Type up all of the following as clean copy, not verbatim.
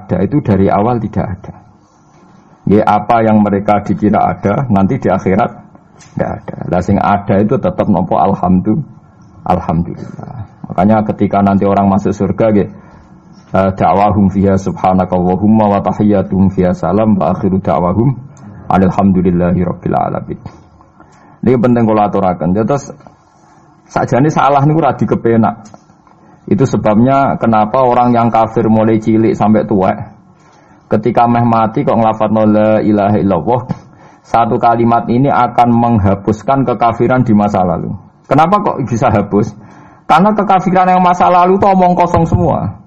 ada itu dari awal tidak ada. Ya apa yang mereka dikira ada nanti di akhirat tidak ada. Lah sing ada itu tetap nopo alhamdulillah. Makanya ketika nanti orang masuk surga gitu, da'wahum fiha subhanakallahumma wa tahiyyatuhum fiha salam wa akhiru da'wahum alhamdulillahi rabbil alamin. Ini penting kula aturaken. Terus sakjane salah niku ora dikepenak. Itu sebabnya kenapa orang yang kafir mulai cilik sampai tua ketika meh mati kok nglafadzna la ilaha illallah, satu kalimat ini akan menghapuskan kekafiran di masa lalu. Kenapa kok bisa hapus? Karena kekafiran yang masa lalu itu omong kosong semua.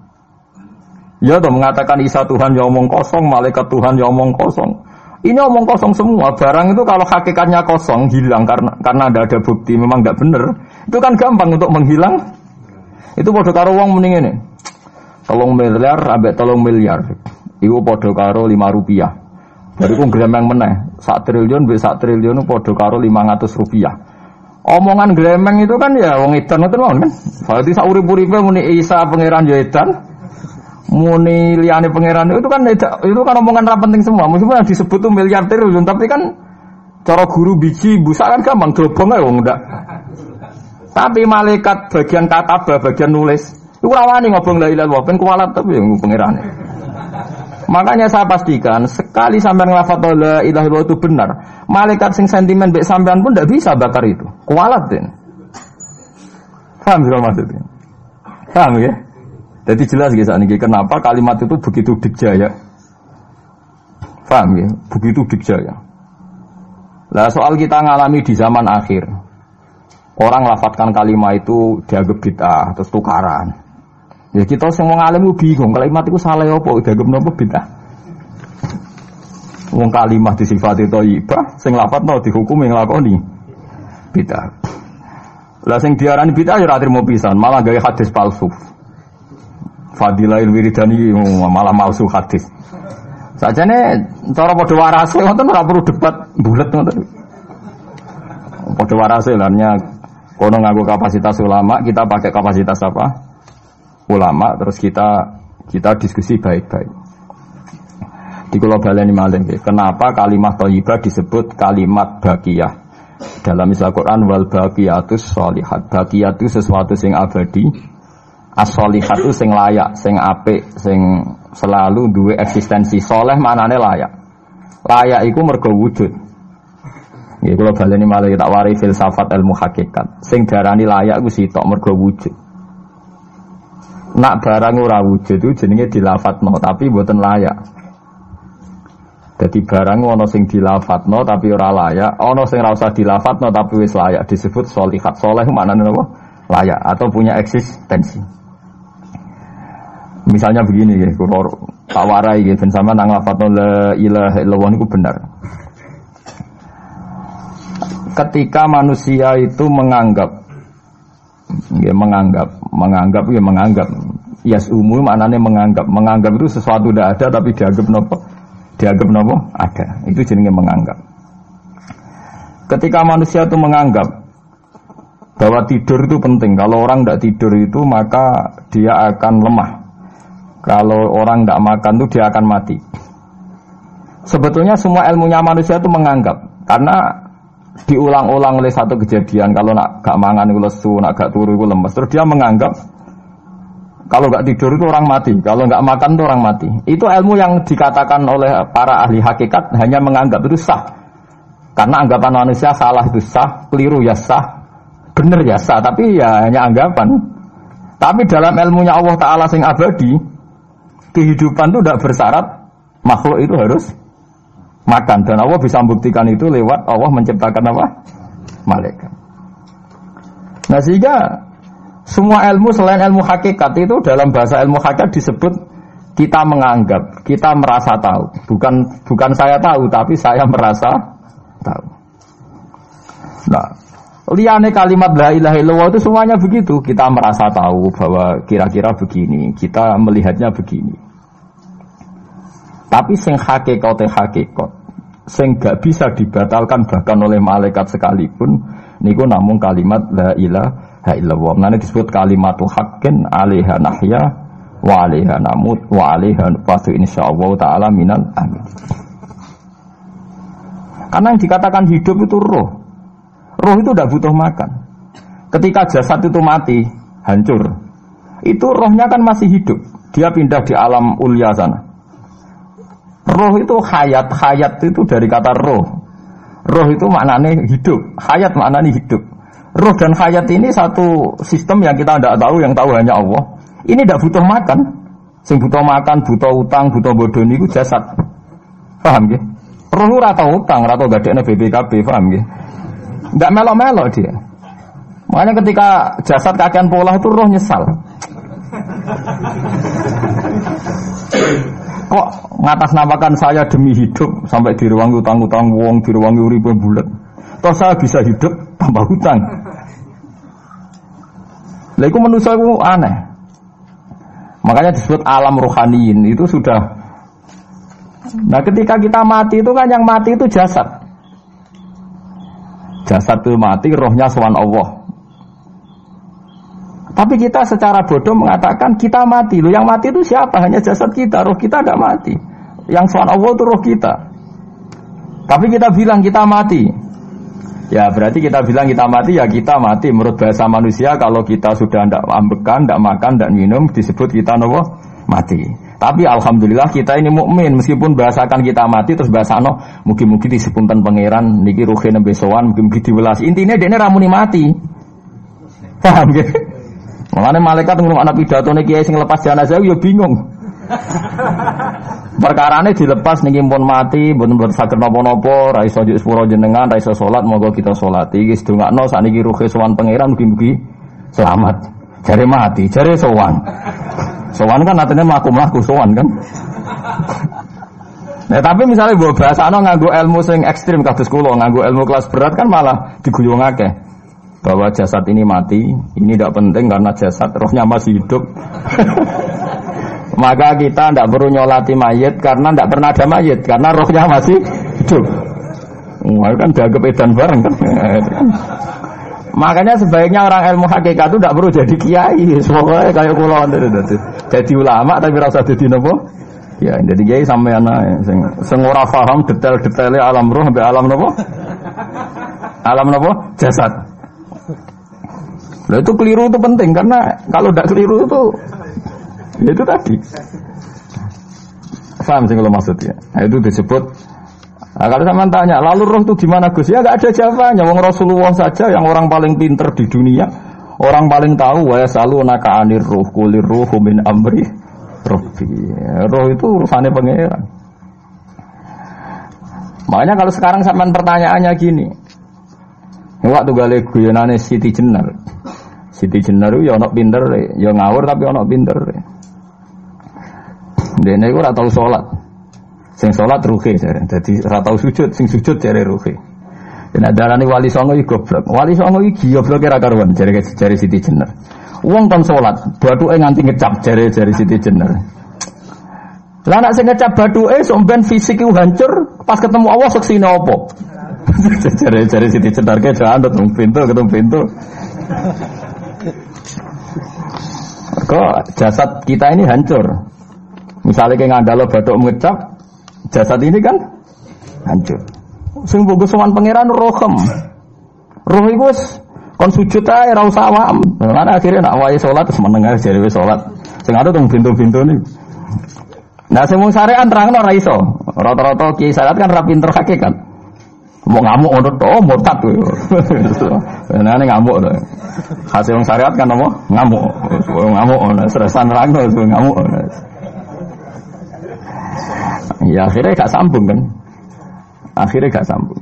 Ya toh mengatakan Isa Tuhan ya omong kosong, malaikat Tuhan ya omong kosong. Ini omong kosong semua. Barang itu kalau hakikatnya kosong hilang karena ada bukti memang enggak benar. Itu kan gampang untuk menghilang. Itu padha karo wong mending ngene. 3 miliar ambek 3 miliar. Iku padha karo 5 rupiah. Bariku gremeng meneh. 1 triliun mbek 1 triliun padha karo 500 rupiah. Omongan gremeng itu kan ya wong edan ngoten mawon kan. Berarti sak urip-uripe muni Isa pangeran ya edan. Muni liyane pangeran itu kan omongan ra penting semua. Meskipun disebut tuh miliar triliun tapi kan cara guru biji busak kan gampang globong ae wong ndak. Tapi malaikat bagian katabah, bagian nulis, itu ora wani ngobong la ilaha illallah ben kualat tapi yang pangerane. Makanya saya pastikan sekali sampean nglafadz la ilaha illallah itu benar, malaikat sing sentimen mbek sampean pun ndak bisa bakar itu. Kualat den. Paham ya maksudnya? Paham ya? Jadi jelas guys niki kenapa kalimat itu begitu dikjaya. Paham ya? Begitu dikjaya. Lah soal kita ngalami di zaman akhir. Orang lafadzkan kalimat itu dianggap bid'ah terus tukaran. Ya kita semua ngalim bingung kalimat itu salah apa dianggap napa bid'ah. Wong kalimat disifati thayyibah sing lafadzno dihukumi nglakoni bid'ah. Lah sing diarani bid'ah ya ora trimo pisan, malah gawe hadis palsu. Fadilail wiridani malah palsu hadis. Sajane cara padha warase wonten ora perlu debat bulet ngoten. Padha warase larnya kono nganggo kapasitas ulama, kita pakai kapasitas apa? Ulama, terus kita diskusi baik-baik. Di kula baleni malih nggih, kenapa kalimat thayyibah disebut kalimat baqiyah? Dalam istilah Quran wal baqiyatus sholihat. Baqiyah itu sesuatu sing abadi. As-sholihat itu sing layak, sing apik, sing selalu duwe eksistensi. Soleh maknane layak. Layak iku mergo wujud. Ya kalau baleni malah tak wari filsafat ilmu hakikat. Sing darani layak ku sitok mergo wujud. Nak barang ora wujud itu jenenge dilafadzno tapi mboten layak. Dadi barang ana sing dilafadzno tapi ora layak, ana sing ora usah dilafadzno tapi wis layak disebut sholihat. Saleh maknane apa? Layak atau punya eksistensi. Misalnya begini nggih, kula tak warai nggih ben sampeyan nang lafadzno la ilaha illallah niku benar. Ketika manusia itu menganggap yes umum maknanya menganggap itu sesuatu tidak ada tapi dianggap nopo ada, itu jenenge menganggap. Ketika manusia itu menganggap bahwa tidur itu penting, kalau orang tidak tidur itu maka dia akan lemah, kalau orang tidak makan itu dia akan mati. Sebetulnya semua ilmunya manusia itu menganggap, karena diulang-ulang oleh satu kejadian, kalau nak gak mangan itu lesu, nak gak turu itu lemes, terus dia menganggap kalau gak tidur itu orang mati, kalau gak makan itu orang mati. Itu ilmu yang dikatakan oleh para ahli hakikat hanya menganggap itu sah, karena anggapan manusia salah itu sah, keliru ya sah, benar ya sah, tapi ya hanya anggapan. Tapi dalam ilmunya Allah Ta'ala sing abadi, kehidupan itu tidak bersyarat makhluk itu harus makan, dan Allah bisa membuktikan itu lewat Allah menciptakan apa? Malaikat. Nah sehingga semua ilmu selain ilmu hakikat itu dalam bahasa ilmu hakikat disebut kita menganggap, kita merasa tahu. Bukan saya tahu, tapi saya merasa tahu. Nah, liyane kalimat la ilaha illallah itu semuanya begitu. Kita merasa tahu bahwa kira-kira begini, kita melihatnya begini. Tapi sing hakikat, sing gak bisa dibatalkan bahkan oleh malaikat sekalipun niku namung kalimat la ilaha illallah. Nane disebut kalimatul haqqin 'alaiha nahya wa 'alaiha namut wa 'alaiha nub'atsu insyaallah taala minal amin. Karena yang dikatakan hidup itu roh. Roh itu tidak butuh makan. Ketika jasad itu mati, hancur, itu rohnya kan masih hidup. Dia pindah di alam ulya sana. Roh itu hayat. Hayat itu dari kata roh. Roh itu maknanya hidup. Hayat maknanya hidup. Roh dan hayat ini satu sistem yang kita tidak tahu, yang tahu hanya Allah. Ini tidak butuh makan. Sing butuh makan, butuh utang, butuh bodoh niku jasad. Paham nggih? Roh ora tau utang, ora tau gadekne BPKB, paham nggih? Enggak melok-melok dia. Makanya ketika jasad kakean pola itu roh nyesal. Kok ngatasnamakan saya demi hidup sampai direwangi utang-utang wong, direwangi uripe bulet. Toh saya bisa hidup tanpa hutang. Lah iku manusa iku aneh. Makanya disebut alam rohaniin itu sudah. Nah, ketika kita mati itu kan yang mati itu jasad. Jasad itu mati, rohnya sowan Allah. Tapi kita secara bodoh mengatakan kita mati. Loh, yang mati itu siapa? Hanya jasad kita, roh kita tidak mati. Yang sowan Allah itu roh kita. Tapi kita bilang kita mati. Ya berarti kita bilang kita mati, ya kita mati. Menurut bahasa manusia, kalau kita sudah tidak ambekan, tidak makan, tidak minum, disebut kita nopo mati. Tapi alhamdulillah kita ini mukmin, meskipun bahasakan kita mati terus bahasano mugi-mugi disepunten pangeran niki ruhe nembe sowan, mugi-mugi diwelas. Intine dekne ramuni mati. Paham nggih? Mulane malaikat ngrungokno pidatone kiai sing lepas jenazah yo bingung. Perkarane dilepas niki pun mati, mboten saged napa-napa, ra iso njuk sepuro jenengan, ra iso salat, monggo kita salati. Iki sedongakno sakniki ruhe sowan pangeran mugi-mugi selamat. Jare mati, jare sowan. Sowan kan artinya mlaku-mlaku sowan kan. Nah, tapi misalnya mbok bahasano nganggo ilmu sing ekstrim kados kula, nganggo ilmu kelas berat kan malah diguyungake bahwa jasad ini mati, ini tidak penting karena jasad rohnya masih hidup. Maka kita tidak perlu nyolati mayit karena tidak pernah ada mayit karena rohnya masih hidup. Wah, kan dianggap edan bareng kan. Makanya sebaiknya orang ilmu hakikat itu tidak perlu jadi kiai, semoga kayak kula jadi ulama tapi rasa jadi nopo. Ya, jadi kiai sampai anak sing ora paham detail-detailnya alam roh sampai alam nopo? Alam nopo? Jasad. Nah, itu keliru itu penting karena kalau tidak keliru itu ya itu tadi. Paham sih kalau maksudnya. Nah, itu disebut. Nah, kalau sama tanya, lalu roh itu gimana Gus? Ya nggak ada jawabannya. Wong Rasulullah saja yang orang paling pinter di dunia, orang paling tahu wa yasalunaka anir ruh kulir ruhu min amri rabbi. Roh itu urusannya pangeran. Makanya kalau sekarang sampean pertanyaannya gini. Waktu gale guyonane Siti Jenar. Siti Jenar ya ono pinter, ya ngawur tapi ono pinter. Dene iku ora tau salat. Sing salat ruhe jare. Dadi ora tau sujud, sing sujud jare ruhe. Nek darani wali songo iki goblok. Wali songo iki gobloke ra karuan jare Siti Jenar. Wong kon salat, bathuke nganti ngecap jare Siti Jenar. Lah nek sing ngecap bathuke sok ben fisik iku hancur, pas ketemu Allah seksine apa? Jare Siti Jenar ke jalan ketemu pintu. Kok jasad kita ini hancur. Misalnya kayak ngandalo bathuk ngecap, jasad ini kan hancur. Sing mbok sowan pangeran rohem. Roh iku wis kon sujud ae ora usah awam. Lan akhire nak wae salat terus meneng ae jare wis salat. Sing ada teng pintu-pintu niku. Nah sing mung syariat nerangno ora iso. Rata-rata kiai syariat kan ra pinter hakikat. Mau ngamuk ngono to murtad kowe. Nah ngamuk to. Hasil wong syariat kan apa? Ngamuk. Ngamuk ono stresan nerangno ngamuk. Ya akhirnya gak sambung kan. Akhirnya gak sambung.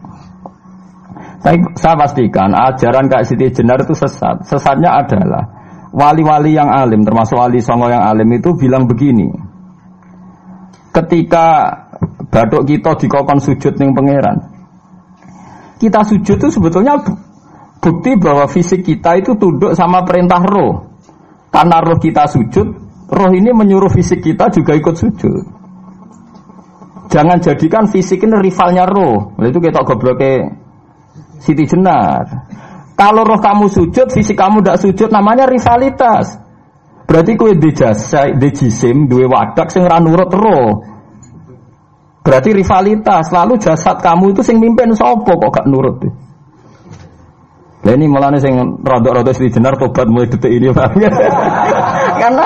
Saya pastikan ajaran Kak Siti Jenar itu sesat. Sesatnya adalah wali-wali yang alim, termasuk wali songo yang alim itu bilang begini. Ketika bathuk kita dikokon sujud ning pangeran, kita sujud itu sebetulnya bukti bahwa fisik kita itu tunduk sama perintah roh. Karena roh kita sujud, roh ini menyuruh fisik kita juga ikut sujud. Jangan jadikan fisik ini rivalnya roh. Itu kita gobloknya Siti Jenar. Kalau roh kamu sujud, fisik kamu tidak sujud, namanya rivalitas. Berarti kowe di jasa, di jisim, duwe wadak sing ora nurut terus. Berarti rivalitas. Lalu jasad kamu itu sing mimpin sapa kok gak nurut? Lah ini mulane sing rada-rada Sri Jenar tobat mulai detik ini Pak. Karena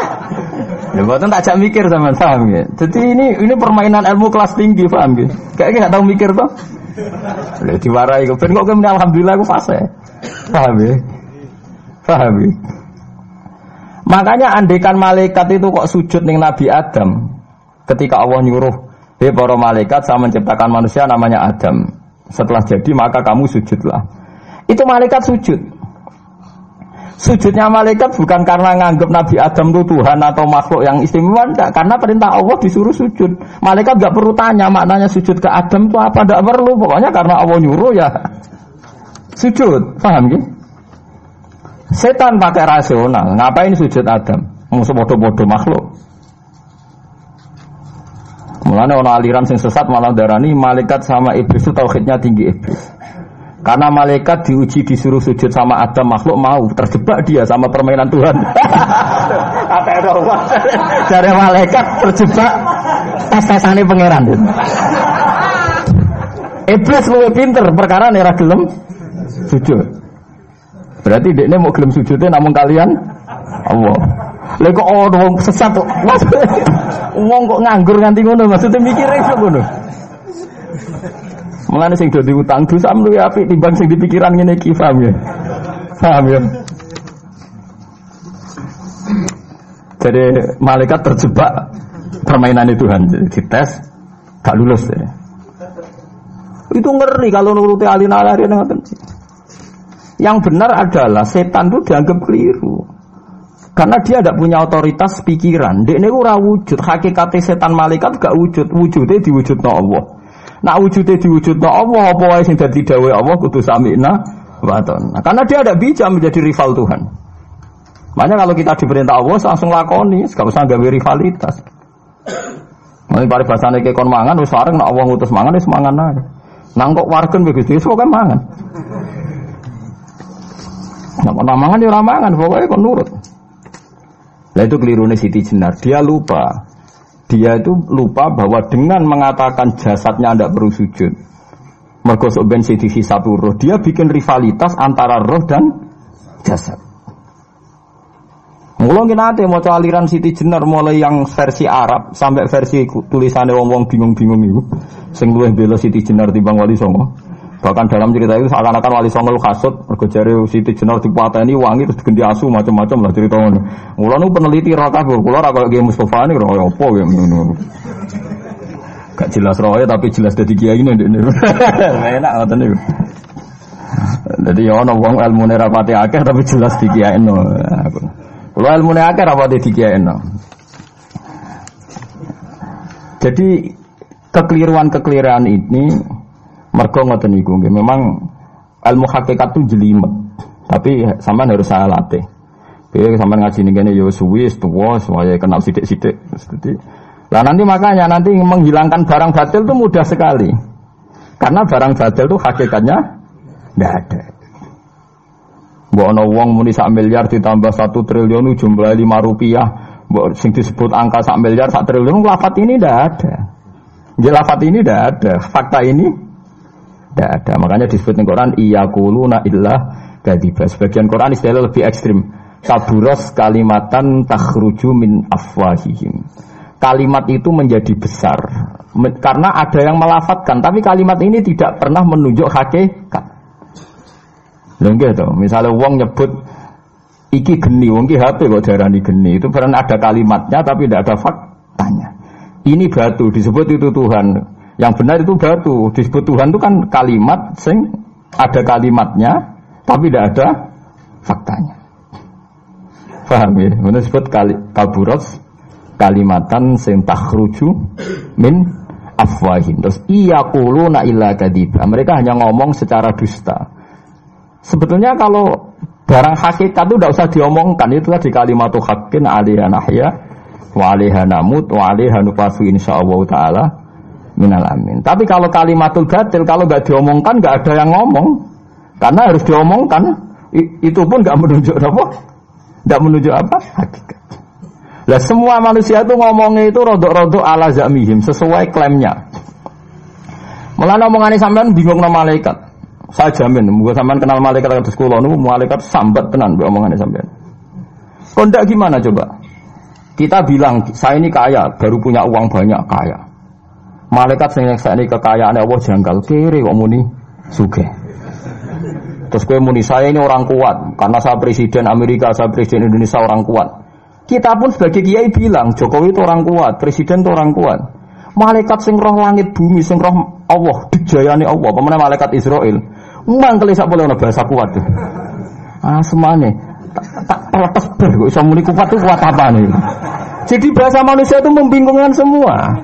ya mboten tak jak mikir sampean paham ya. Jadi ini permainan ilmu kelas tinggi paham ya. Kayaknya gak tahu mikir toh. Lah diwarai kok ben kok alhamdulillah aku fase. Paham ya? Paham ya? Makanya andekan malaikat itu kok sujud ning Nabi Adam ketika Allah nyuruh, "Hei para malaikat, saya menciptakan manusia namanya Adam. Setelah jadi maka kamu sujudlah." Itu malaikat sujud. Sujudnya malaikat bukan karena nganggap Nabi Adam itu Tuhan atau makhluk yang istimewa, enggak, karena perintah Allah disuruh sujud. Malaikat enggak perlu tanya maknanya sujud ke Adam itu apa, enggak perlu, pokoknya karena Allah nyuruh ya sujud. Paham gitu? Setan pakai rasional, ngapain sujud Adam? Musuh bodoh-bodoh makhluk. Mulane ana aliran sing sesat malah darani malaikat sama iblis itu tauhidnya tinggi iblis. Karena malaikat diuji disuruh sujud sama Adam makhluk mau terjebak dia sama permainan Tuhan. Apa itu? Dari malaikat terjebak tes-tesane pangeran. Iblis luwih pinter perkara nek ra gelem sujud. Berarti dekne mau gelem sujudnya namun kalian Allah. Lha kok wong sesat kok. Wong kok nganggur nganti ngono maksudnya mikire kok ngono. Mulane sing do diutang dosa luwih apik timbang sing dipikiran ngene iki, paham ya? Paham ya? Jadi malaikat terjebak permainan Tuhan, dites gak lulus ya. Itu ngeri kalau nuruti alin-alin ngoten. Yang benar adalah setan itu dianggap keliru. Karena dia tidak punya otoritas pikiran. Dia ini ora wujud. Hakikatnya setan malaikat gak wujud. Wujudnya diwujudna Allah. Nah wujudnya diwujudna Allah. Apa wae sing dadi dawuh Allah kudu sami'na wa ata'na. Karena dia tidak bisa menjadi rival Tuhan. Makanya kalau kita diperintah Allah langsung lakoni. Gak usah gawe rivalitas. Mulai paribasane ke kon mangan wis wareng nek Allah ngutus mangan wis mangan ae. Nang kok wargen wis pokoke mangan. Nah, mangan ya ramangan, pokoknya kon nurut. Lah itu kelirune Siti Jenar. Dia lupa bahwa dengan mengatakan jasadnya tidak perlu sujud. Mergo sok ben dihisab roh, dia bikin rivalitas antara roh dan jasad. Mula nate maca aliran Siti Jenar mulai yang versi Arab sampai versi tulisannya wong-wong bingung-bingung itu. Sing luwih bela Siti Jenar timbang Wali Songo. Bahkan dalam cerita itu seakan-akan Wali Songo kasut mergo jare Siti Jenar dipateni wangi terus digendi asu macam-macam lah cerita ngono. Mula nu peneliti ra kabeh, kula ra kaya Kiai Mustofa niku kaya apa ya ngono. Gak jelas roe tapi jelas dadi kiai ini ndekne. Enak ngoten niku. Dadi ya ana wong ilmune ra pati akeh tapi jelas dikiyaino. Kula ilmune akeh ra pati dikiyaino. Jadi kekeliruan-kekeliruan ini mergo ngoten niku nggih memang ilmu hakikat itu jelimet. Tapi sampean harus saya latih. Piye sampean ngaji ning kene ya suwi tuwa supaya kenal sithik-sithik. Lah nanti makanya nanti menghilangkan barang batil itu mudah sekali. Karena barang batil itu hakikatnya enggak ada. Mbok ana wong muni 1 miliar ditambah 1 triliun jumlah 5 rupiah, mbok sing disebut angka 1 miliar 1 triliun lafaz ini enggak ada. Nggih lafaz ini enggak ada, fakta ini tidak ada. Makanya disebut di Quran iyaquluna illa kadzibah. Sebagian Quran istilah lebih ekstrim. Kaburos kalimatan takhruju min afwahihim. Kalimat itu menjadi besar karena ada yang melafatkan, tapi kalimat ini tidak pernah menunjuk hakikat. Lha nggih to, misale wong nyebut iki geni, wong iki HP kok darani geni, itu pernah ada kalimatnya tapi tidak ada faktanya. Ini batu disebut itu Tuhan. Yang benar itu batu, disebut Tuhan itu kan kalimat sing ada kalimatnya tapi tidak ada faktanya. Paham ya? Mana disebut kaburos kalimatan sing takhruju min afwahim. Terus iyaquluna illa kadzibah. Mereka hanya ngomong secara dusta. Sebetulnya kalau barang hakikat itu tidak usah diomongkan, itu tadi kalimatu haqqin 'alaiha nahya wa 'alaiha namut wa 'alaiha nufasu insyaallah taala minal amin. Tapi kalau kalimatul batil kalau enggak diomongkan enggak ada yang ngomong. Karena harus diomongkan. Itu pun enggak menunjuk apa? Enggak menunjuk apa? Hakikat. Lah semua manusia itu ngomongnya itu rodok-rodok ala zamihim sesuai klaimnya. Malah omongannya sampean bingung nama malaikat. Saya jamin, muga sampean kenal malaikat kados kula niku malaikat sambat tenan mbek omongannya sampean. Kok ndak gimana coba? Kita bilang saya ini kaya, baru punya uang banyak kaya. Malaikat sing nyekseni kekayaane Allah janggal kere kok muni sugih. Terus kowe muni saya ini orang kuat karena saya presiden Amerika, saya presiden Indonesia orang kuat. Kita pun sebagai kiai bilang Jokowi itu orang kuat, presiden itu orang kuat. Malaikat sing roh langit bumi, sing roh Allah, dijayane Allah, pemene malaikat Israel. Mangkel sak boleh ana bahasa kuat tuh. Semane tak peletes ber kok iso muni kuat itu kuat apa nih? Jadi bahasa manusia itu membingungkan semua.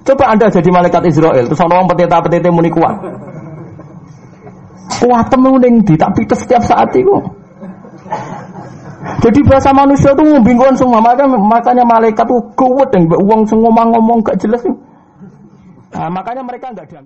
Coba Anda jadi malaikat Israel, terus ana wong peteta-petete muni kuat. Kuat temen ning ndi tak pites setiap saat iku. Jadi bahasa manusia itu membingungkan semua. Makanya malaikat itu kuat yang uang ngomong gak jelas. Nah, makanya mereka enggak dianggap.